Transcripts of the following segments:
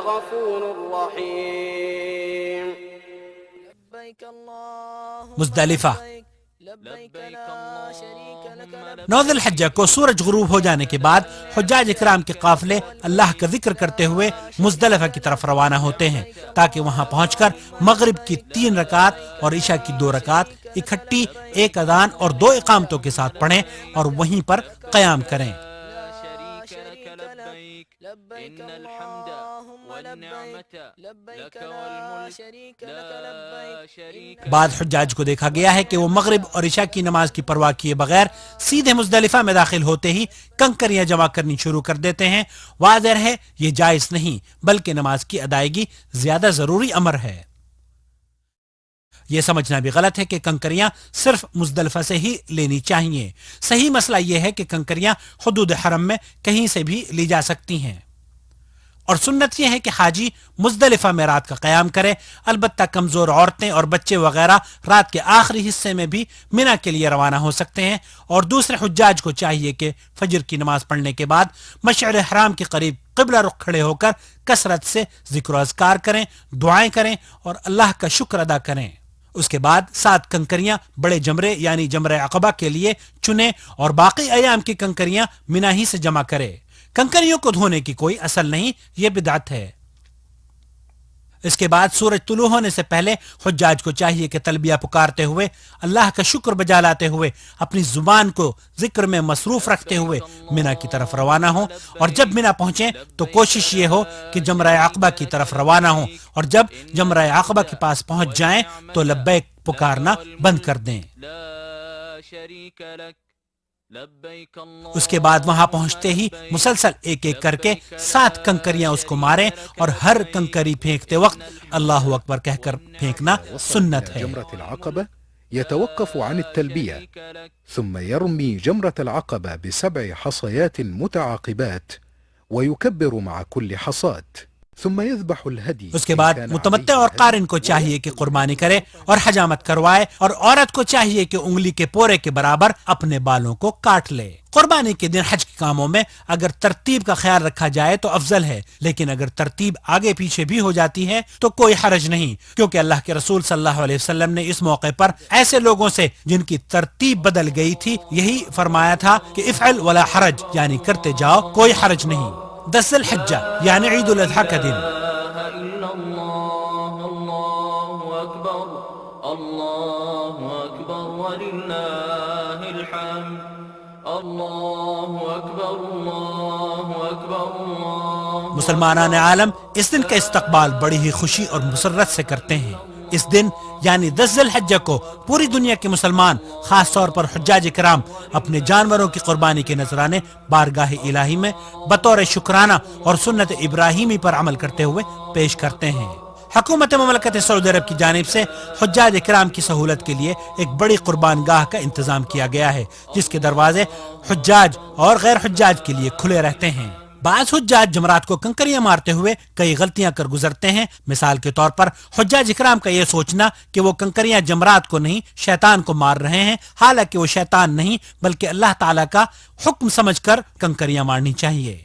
لغفور رحيم. مزدلفہ 9 ذی الحجہ کو سورج غروب ہو جانے کے بعد حجاج اکرام کے قافلے اللہ کا ذکر کرتے ہوئے مزدلفہ کی طرف روانہ ہوتے ہیں تاکہ وہاں پہنچ کر مغرب کی 3 رکعت اور عشاء کی 2 رکعت اکٹھی 1 اذان اور 2 اقامتوں کے ساتھ پڑھیں اور وہیں پر قیام کریں. بعد حجاج کو دیکھا گیا ہے کہ وہ مغرب اور عشاء کی نماز کی پرواہ کیے بغیر سیدھے مزدلفہ میں داخل ہوتے ہی کنکریاں جمع کرنی شروع کر دیتے ہیں. واضح ہے یہ جائز نہیں بلکہ نماز کی ادائیگی زیادہ ضروری امر ہے. یہ سمجھنا بھی غلط ہے کہ کنکریاں صرف مزدلفہ سے ہی لینی چاہیے. صحیح مسئلہ یہ ہے کہ کنکریاں حدود حرم میں کہیں سے بھی لی جا سکتی ہیں اور سنت یہ ہے کہ حاجی مزدلفہ میں رات کا قیام کرے. البتہ کمزور عورتیں اور بچے وغیرہ رات کے آخری حصے میں بھی منا کے لیے روانہ ہو سکتے ہیں اور دوسرے حجاج کو چاہیے کہ فجر کی نماز پڑھنے کے بعد مشعر حرام کے قریب قبلہ رخ کھڑے ہو کر کثرت سے ذکر و اذکار کریں، دعائیں کریں اور اللہ کا شکر ادا کریں. اس کے بعد 7 کنکریاں بڑے جمرے یعنی جمرہ عقبہ کے لیے چنیں اور باقی ایام کی کنکریاں منا ہی سے جمع کرے. کنکریوں کو دھونے کی کوئی اصل نہیں، یہ بدعت ہے. اس کے بعد سورج طلوع ہونے سے پہلے حجاج کو چاہیے کہ تلبیہ پکارتے ہوئے اللہ کا شکر بجا لاتے ہوئے اپنی زبان کو ذکر میں مصروف رکھتے ہوئے منا کی طرف روانہ ہوں اور جب منا پہنچیں تو کوشش یہ ہو کہ جمرہ عقبہ کی طرف روانہ ہوں اور جب جمرہ عقبہ کے پاس پہنچ جائیں تو لبیک پکارنا بند کر دیں. اس کے بعد وہاں پہنچتے ہی مسلسل ایک ایک کر کے 7 کنکریاں اس کو ماریں اور ہر کنکری پھینکتے وقت اللہ اکبر کہہ کر پھینکنا سنت ہے. جمرة العقبة يتوقف عن التلبية ثم يرمي جمرة العقبة ب7 حصيات متعاقبات ويكبر مع كل حصاة ثم يذبح الهدي. اس کے بعد متمتع اور قارن کو چاہیے کہ قربانی کرے اور حجامت کروائے اور عورت کو چاہیے کہ انگلی کے پورے کے برابر اپنے بالوں کو کاٹ لے. قربانی کے دن حج کے کاموں میں اگر ترتیب کا خیال رکھا جائے تو افضل ہے، لیکن اگر ترتیب آگے پیچھے بھی ہو جاتی ہے تو کوئی حرج نہیں، کیونکہ اللہ کے رسول صلی اللہ علیہ وسلم نے اس موقع پر ایسے لوگوں سے جن کی ترتیب بدل گئی تھی یہی فرمایا تھا کہ افعل ولا حرج، یعنی کرتے جاؤ کوئی حرج نہیں. 10 ذی الحجہ یعنی عید الاضحیٰ کا دن. مسلمانان عالم اس دن کا استقبال بڑی ہی خوشی اور مسرت سے کرتے ہیں. اس دن یعنی 10 ذی الحجہ کو پوری دنیا کے مسلمان خاص طور پر حجاج کرام اپنے جانوروں کی قربانی کے نذرانے بارگاہ الہی میں بطور شکرانہ اور سنت ابراہیمی پر عمل کرتے ہوئے پیش کرتے ہیں. حکومت مملکت سعودی عرب کی جانب سے حجاج کرام کی سہولت کے لیے ایک بڑی قربان گاہ کا انتظام کیا گیا ہے جس کے دروازے حجاج اور غیر حجاج کے لیے کھلے رہتے ہیں. بعض حجاج جمرات کو کنکریاں مارتے ہوئے کئی غلطیاں کر گزرتے ہیں. مثال کے طور پر حجاج اکرام کا یہ سوچنا کہ وہ کنکریاں جمرات کو نہیں شیطان کو مار رہے ہیں، حالانکہ وہ شیطان نہیں بلکہ اللہ تعالیٰ کا حکم سمجھ کر کنکریاں مارنی چاہیے.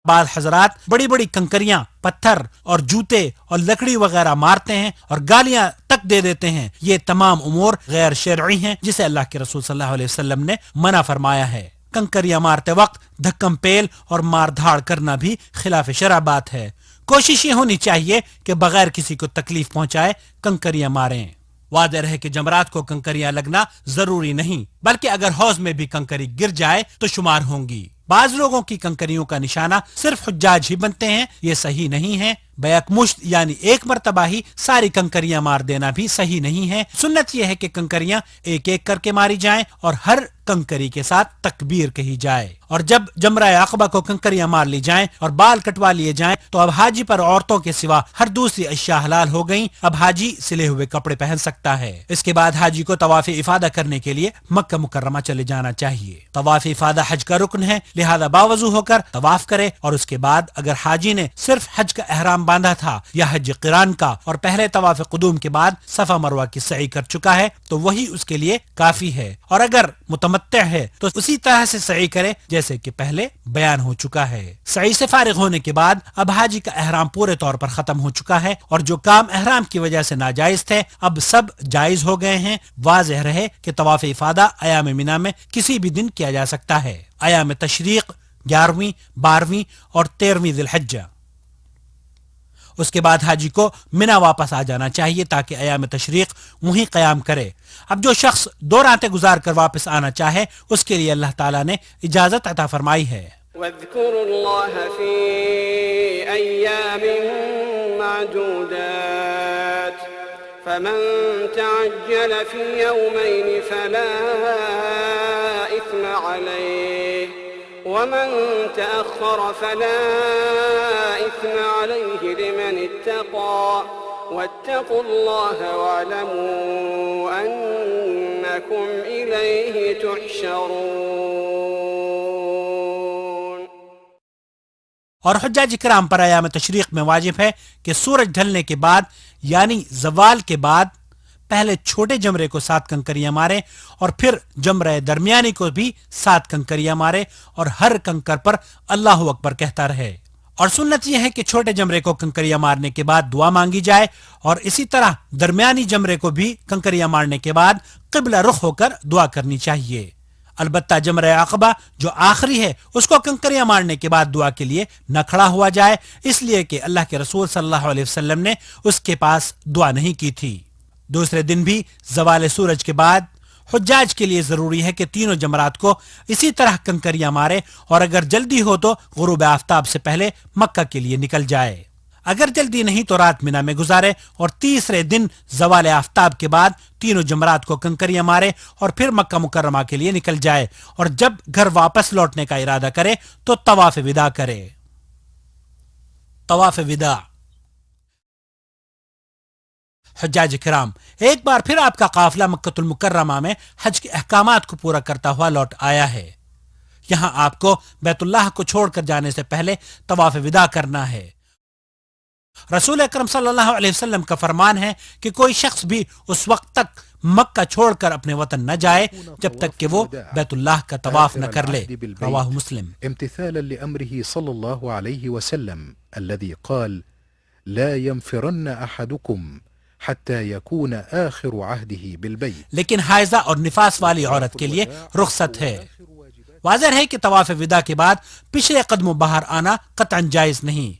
بعض حضرات بڑی بڑی کنکریاں، پتھر اور جوتے اور لکڑی وغیرہ مارتے ہیں اور گالیاں تک دے دیتے ہیں. یہ تمام امور غیر شرعی ہیں جسے اللہ کے رسول صلی اللہ علیہ وسلم نے منع فرمایا ہے. کنکریاں مارتے وقت دھکم پیل اور مار دھاڑ کرنا بھی خلاف شرع بات ہے. کوشش یہ ہونی چاہیے کہ بغیر کسی کو تکلیف پہنچائے کنکریاں ماریں. واضح ہے کہ جمرات کو کنکریاں لگنا ضروری نہیں، بلکہ اگر حوض میں بھی کنکری گر جائے تو شمار ہوں گی. بعض لوگوں کی کنکریوں کا نشانہ صرف حجاج ہی بنتے ہیں، یہ صحیح نہیں ہے. بیک مشت یعنی ایک مرتبہ ہی ساری کنکریاں مار دینا بھی صحیح نہیں ہے. سنت یہ ہے کہ کنکریاں ایک ایک کر کے ماری جائیں اور ہر کنکری کے ساتھ تکبیر کہی جائے. اور جب جمرہ عقبہ کو کنکریاں مار لی جائیں اور بال کٹوا لیے جائیں تو اب حاجی پر عورتوں کے سوا ہر دوسری اشیاء حلال ہو گئیں. اب حاجی سلے ہوئے کپڑے پہن سکتا ہے. اس کے بعد حاجی کو طواف افادہ کرنے کے لیے مکہ مکرمہ چلے جانا چاہیے. طواف افادہ حج کا رکن ہے لہذا باوضو ہو کر طواف کرے، اور اس کے بعد اگر حاجی نے صرف حج کا احرام باندھا تھا یا حج قران کا اور پہلے طواف قدوم کے بعد صفا مروہ کی سعی کر چکا ہے تو وہی اس کے لیے کافی ہے، اور اگر متمتع ہے تو اسی طرح سے سعی کرے جیسے کہ پہلے بیان ہو چکا ہے۔ سعی سے فارغ ہونے کے بعد اب حاجی کا احرام پورے طور پر ختم ہو چکا ہے، اور جو کام احرام کی وجہ سے ناجائز تھے اب سب جائز ہو گئے ہیں۔ واضح رہے کہ طواف افادہ ایام مینا میں کسی بھی دن کیا جا سکتا ہے، ایام تشریق 11ویں، 12ویں اور 13ویں ذی الحجہ۔ اس کے بعد حاجی کو مینا واپس آ جانا چاہیے تاکہ ایام تشریق وہیں قیام کرے۔ اب جو شخص 2 راتیں گزار کر واپس آنا چاہے اس کے لیے اللہ تعالیٰ نے اجازت عطا فرمائی ہے۔ واذكروا الله في أيام معدودات فمن تعجل في يومين فلا إثم عليه ومن تأخر فلا إثم عليه لمن اتقى واتقوا الله واعلموا أنكم إليه تحشرون۔ اور حجاج کرام پر ایام تشریق میں واجب ہے کہ سورج ڈھلنے کے بعد یعنی زوال کے بعد پہلے چھوٹے جمرے کو 7 کنکریاں مارے اور پھر جمرہ درمیانی کو بھی 7 کنکریاں مارے اور ہر کنکر پر اللہ اکبر کہتا رہے۔ اور سنت یہ ہے کہ چھوٹے جمرے کو کنکریاں مارنے کے بعد دعا مانگی جائے، اور اسی طرح درمیانی جمرے کو بھی کنکریاں مارنے کے بعد قبلہ رخ ہو کر دعا کرنی چاہیے۔ البتہ جمرہ عقبہ جو آخری ہے اس کو کنکریاں مارنے کے بعد دعا کے لیے نہ کھڑا ہوا جائے، اس لیے کہ اللہ کے رسول صلی اللہ علیہ وسلم نے اس کے پاس دعا نہیں کی تھی۔ دوسرے دن بھی زوال سورج کے بعد حجاج کے لیے ضروری ہے کہ تینوں جمرات کو اسی طرح کنکریاں مارے، اور اگر جلدی ہو تو غروب آفتاب سے پہلے مکہ کے لیے نکل جائے۔ اگر جلدی نہیں تو رات مینا میں گزارے اور تیسرے دن زوال آفتاب کے بعد تینوں جمرات کو کنکریاں مارے اور پھر مکہ مکرمہ کے لیے نکل جائے، اور جب گھر واپس لوٹنے کا ارادہ کرے تو طواف وداع کرے۔ طواف وداع۔ حجاج کرام، ایک بار پھر آپ کا قافلہ مکہ المکرمہ میں حج کے احکامات کو پورا کرتا ہوا لوٹ آیا ہے۔ یہاں آپ کو بیت اللہ کو چھوڑ کر جانے سے پہلے طواف وداع کرنا ہے۔ رسول اکرم صلی اللہ علیہ وسلم کا فرمان ہے کہ کوئی شخص بھی اس وقت تک مکہ چھوڑ کر اپنے وطن نہ جائے جب تک کہ وہ بیت اللہ کا طواف نہ کر لے، رواہ مسلم۔ امتثالا لأمره صلى الله عليه وسلم الذي قال لا ينفرن أحدكم حتى يكون آخر عهده بالبيت۔ لیکن حائضہ اور نفاس والی عورت کے لیے رخصت ہے۔ واضح ہے کہ طواف وداع کے بعد پچھلے قدموں باہر آنا قطعا جائز نہیں۔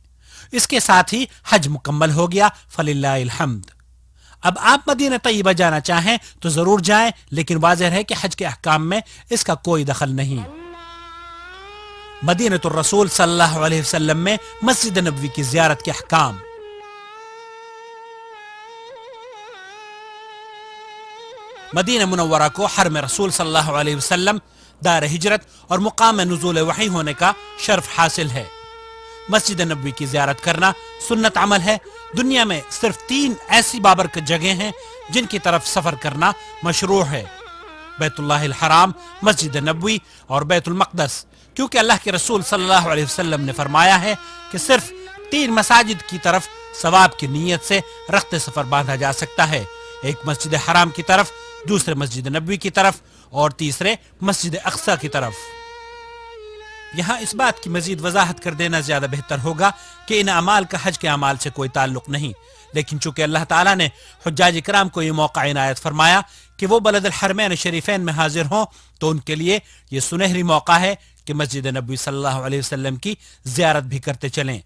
اس کے ساتھ ہی حج مکمل ہو گیا، فللہ الحمد۔ اب آپ مدینہ طیبہ جانا چاہیں تو ضرور جائیں، لیکن واضح ہے کہ حج کے احکام میں اس کا کوئی دخل نہیں۔ مدینہ الرسول صلی اللہ علیہ وسلم میں مسجد نبوی کی زیارت کے احکام۔ مدینہ منورہ کو حرم رسول صلی اللہ علیہ وسلم، دار ہجرت اور مقام نزول وحی ہونے کا شرف حاصل ہے۔ مسجد نبوی کی زیارت کرنا سنت عمل ہے۔ دنیا میں صرف 3 ایسی بابرکت جگہیں ہیں جن کی طرف سفر کرنا مشروع ہے: بیت اللہ الحرام، مسجد نبوی اور بیت المقدس، کیونکہ اللہ کے رسول صلی اللہ علیہ وسلم نے فرمایا ہے کہ صرف 3 مساجد کی طرف ثواب کی نیت سے رخت سفر باندھا جا سکتا ہے، ایک مسجد حرام کی طرف، دوسرے مسجد نبوی کی طرف اور تیسرے مسجد اقصی کی طرف۔ یہاں اس بات کی مزید وضاحت کر دینا زیادہ بہتر ہوگا کہ ان اعمال کا حج کے اعمال سے کوئی تعلق نہیں، لیکن چونکہ اللہ تعالیٰ نے حجاج کرام کو یہ موقع عنایت فرمایا کہ وہ بلد الحرمین شریفین میں حاضر ہوں تو ان کے لیے یہ سنہری موقع ہے کہ مسجد نبوی صلی اللہ علیہ وسلم کی زیارت بھی کرتے چلیں،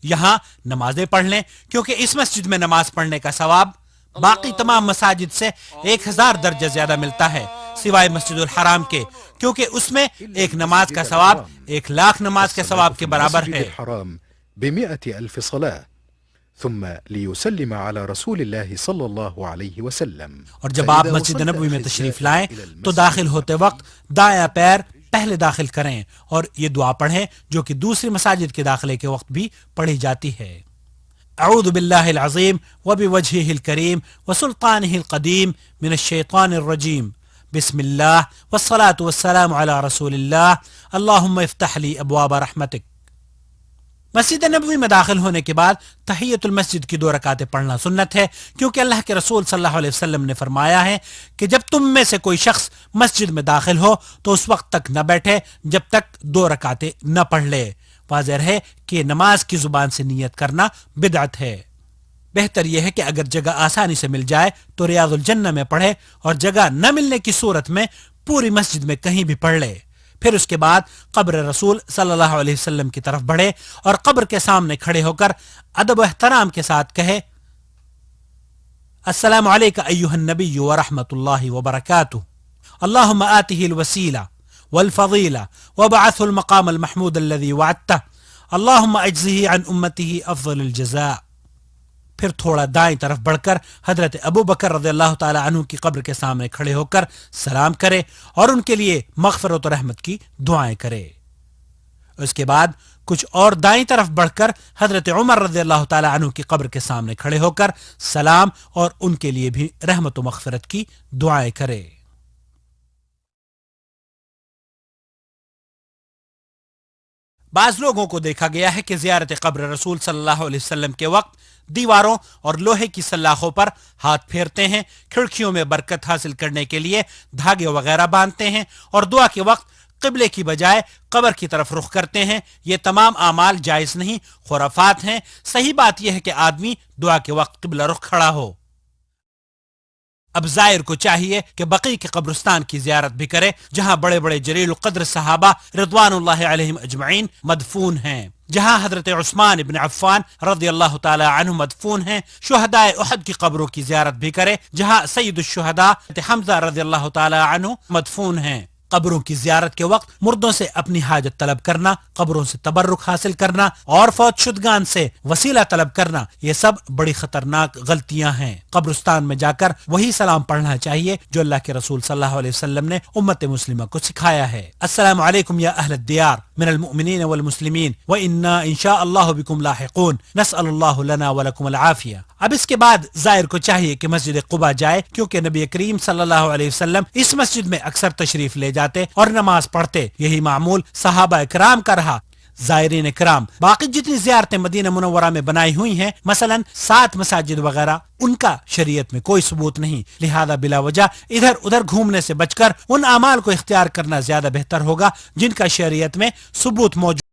یہاں نمازیں پڑھ لیں، کیونکہ اس مسجد میں نماز پڑھنے کا ثواب باقی تمام مساجد سے 1000 درجہ زیادہ ملتا ہے، سوائے مسجد الحرام کے، کیونکہ اس میں ایک نماز کا ثواب 1,00,000 نماز کے ثواب کے برابر ہے۔ ب100,000 صلاة ثم ليسلم على رسول الله صلى الله عليه وسلم۔ اور جب آپ مسجد نبوی میں تشریف لائیں تو داخل ہوتے وقت دایاں پیر پہلے داخل کریں اور یہ دعا پڑھیں جو کہ دوسری مساجد کے داخلے کے وقت بھی پڑھی جاتی ہے: اعوذ باللہ العظیم وبوجہہ الکریم وسلطانہ القدیم من الشیطان الرجیم بسم اللہ والصلاة والسلام علی رسول اللہ اللہم افتح لی ابواب رحمتک۔ مسجد نبوی میں داخل ہونے کے بعد تحیت المسجد کی 2 رکعتیں پڑھنا سنت ہے، کیونکہ اللہ کے رسول صلی اللہ علیہ وسلم نے فرمایا ہے کہ جب تم میں سے کوئی شخص مسجد میں داخل ہو تو اس وقت تک نہ بیٹھے جب تک 2 رکعتیں نہ پڑھ لے۔ واضح ہے کہ نماز کی زبان سے نیت کرنا بدعت ہے۔ بہتر یہ ہے کہ اگر جگہ آسانی سے مل جائے تو ریاض الجنہ میں پڑھے، اور جگہ نہ ملنے کی صورت میں پوری مسجد میں کہیں بھی پڑھ لے۔ پھر اس کے بعد قبر رسول صلی اللہ علیہ وسلم کی طرف بڑھے اور قبر کے سامنے کھڑے ہو کر ادب و احترام کے ساتھ کہے السلام علیکہ ایہا النبی ورحمۃ اللہ وبرکاتہ، اللہم آتہ الوسیلہ والفضیلہ وبعثہ المقام المحمود الذی وعدتہ، اللہم اجزہ عن امتہ افضل الجزاء۔ پھر تھوڑا دائیں طرف بڑھ کر حضرت ابو بکر رضی اللہ تعالی عنہ کی قبر کے سامنے کھڑے ہو کر سلام کرے اور ان کے لیے مغفرت و رحمت کی دعائیں کرے۔ اس کے بعد کچھ اور دائیں طرف بڑھ کر حضرت عمر رضی اللہ تعالی عنہ کی قبر کے سامنے کھڑے ہو کر سلام اور ان کے لیے بھی رحمت و مغفرت کی دعائیں کرے۔ بعض لوگوں کو دیکھا گیا ہے کہ زیارت قبر رسول صلی اللہ علیہ وسلم کے وقت دیواروں اور لوہے کی سلاخوں پر ہاتھ پھیرتے ہیں، کھڑکیوں میں برکت حاصل کرنے کے لیے دھاگے وغیرہ باندھتے ہیں، اور دعا کے وقت قبلے کی بجائے قبر کی طرف رخ کرتے ہیں۔ یہ تمام اعمال جائز نہیں، خرافات ہیں۔ صحیح بات یہ ہے کہ آدمی دعا کے وقت قبلہ رخ کھڑا ہو۔ اب زائر کو چاہیے کہ بقیع کے قبرستان کی زیارت بھی کرے، جہاں بڑے بڑے جلیل القدر صحابہ رضوان اللہ علیہم اجمعین مدفون ہیں، جہاں حضرت عثمان ابن عفان رضی اللہ تعالی عنہ مدفون ہیں۔ شہداء احد کی قبروں کی زیارت بھی کرے، جہاں سید الشہداء حمزہ رضی اللہ تعالی عنہ مدفون ہیں۔ قبروں کی زیارت کے وقت مردوں سے اپنی حاجت طلب کرنا، قبروں سے تبرک حاصل کرنا اور فوت شدگان سے وسیلہ طلب کرنا، یہ سب بڑی خطرناک غلطیاں ہیں۔ قبرستان میں جا کر وہی سلام پڑھنا چاہیے جو اللہ کے رسول صلی اللہ علیہ وسلم نے امت مسلمہ کو سکھایا ہے۔ السلام علیکم یا اہل الدیار من المؤمنین والمسلمین وإنا ان شاء اللہ بکم لاحقون، نسأل اللہ لنا ولکم العافیہ۔ اب اس کے بعد زائر کو چاہیے کہ مسجد قباء جائے، کیونکہ نبی کریم صلی اللہ علیہ وسلم اس مسجد میں اکثر تشریف لے جاتے اور نماز پڑھتے۔ یہی معمول صحابہ اکرام کا رہا۔ زائرین اکرام، باقی جتنی زیارتیں مدینہ منورہ میں بنائی ہوئی ہیں، مثلا 7 مساجد وغیرہ، ان کا شریعت میں کوئی ثبوت نہیں، لہذا بلا وجہ ادھر ادھر گھومنے سے بچ کر ان اعمال کو اختیار کرنا زیادہ بہتر ہوگا جن کا شریعت میں ثبوت موجود